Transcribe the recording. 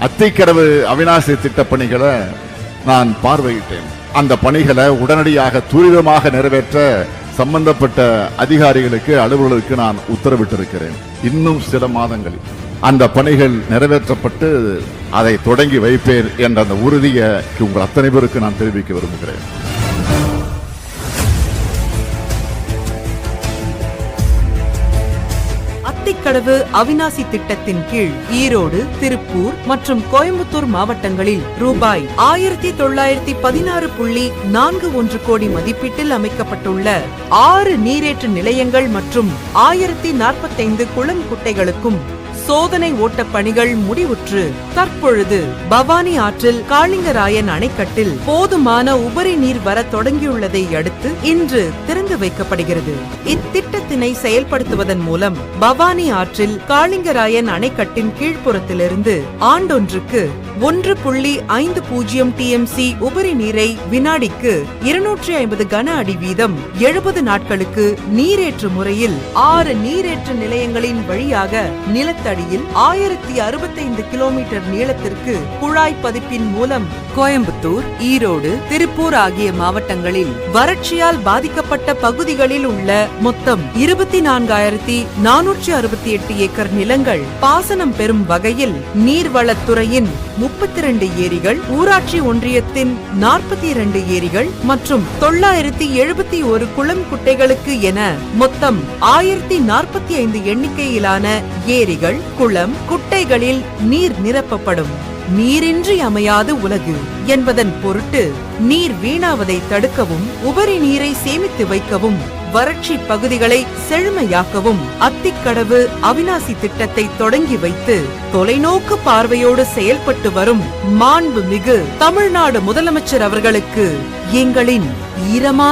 அத்திக்கடவு அவிநாசி திட்டப்பணிகளை நான் பார்வையிட்டேன். அந்த பணிகளை உடனடியாக துரிதமாக நிறைவேற்ற சம்பந்தப்பட்ட அதிகாரிகளுக்கு, அலுவலர்களுக்கு நான் உத்தரவிட்டிருக்கிறேன். இன்னும் சில மாதங்களில் அந்த பணிகள் நிறைவேற்றப்பட்டு அதை தொடங்கி வைப்பேன் என்ற அந்த உறுதியை உங்கள் அத்தனை பேருக்கு நான் தெரிவிக்க விரும்புகிறேன். அத்திக்கடவு அவிநாசி திட்டத்தின் கீழ் ஈரோடு, திருப்பூர் மற்றும் கோயம்புத்தூர் மாவட்டங்களில் ரூபாய் 1916.41 கோடி மதிப்பீட்டில் அமைக்கப்பட்டுள்ள 6 நீரேற்று நிலையங்கள் மற்றும் 1045 குளம் குட்டைகளுக்கும் சோதனை ஓட்ட பணிகள் முடிவுற்று தற்பொழுது பவானி ஆற்றில் காளிங்கராயன் அணைக்கட்டில் போதுமான உபரி நீர் வர தொடங்கியுள்ளதை அடுத்து இன்று திறந்து வைக்கப்படுகிறது. இத்திட்டத்தினை செயல்படுத்துவதன் மூலம் பவானி ஆற்றில் காளிங்கராயன் அணைக்கட்டின் கீழ்ப்புறத்திலிருந்து ஆண்டொன்றுக்கு 1.50 TMC உபரி நீரை வினாடிக்கு 250 கன அடி வீதம் 70 நாட்களுக்கு நீரேற்று முறையில் 6 நீரேற்று நிலையங்களின் வழியாக நிலத்தடி 1065 கிலோமீட்டர் நீளத்திற்கு குழாய் பதிப்பின் மூலம் கோயம்புத்தூர், ஈரோடு, திருப்பூர் ஆகிய மாவட்டங்களில் வறட்சியால் பாதிக்கப்பட்ட பகுதிகளில் உள்ள மொத்தம் 24,468 ஏக்கர் நிலங்கள் பாசனம் பெறும் வகையில் நீர்வளத்துறையின் 32 ஏரிகள், ஊராட்சி ஒன்றியத்தின் 42 ஏரிகள் மற்றும் 971 குளம் குட்டைகளுக்கு என மொத்தம் 1045 எண்ணிக்கையிலான ஏரிகள், குளம், குட்டைகளில் நீர் நிரப்பப்படும். நீரின்றி அமையாது உலகு என்பதன் பொருட்டு நீர் வீணாவதை தடுக்கவும், உபரி நீரை சேமித்து வைக்கவும், வறட்சி பகுதிகளை செழுமையாக்கவும் அத்திக்கடவு அவிநாசி திட்டத்தை தொடங்கி வைத்து தொலைநோக்கு பார்வையோடு செயல்பட்டு வரும் மாண்புமிகு தமிழ்நாடு முதலமைச்சர் அவர்களுக்கு எங்களின் ஈரமான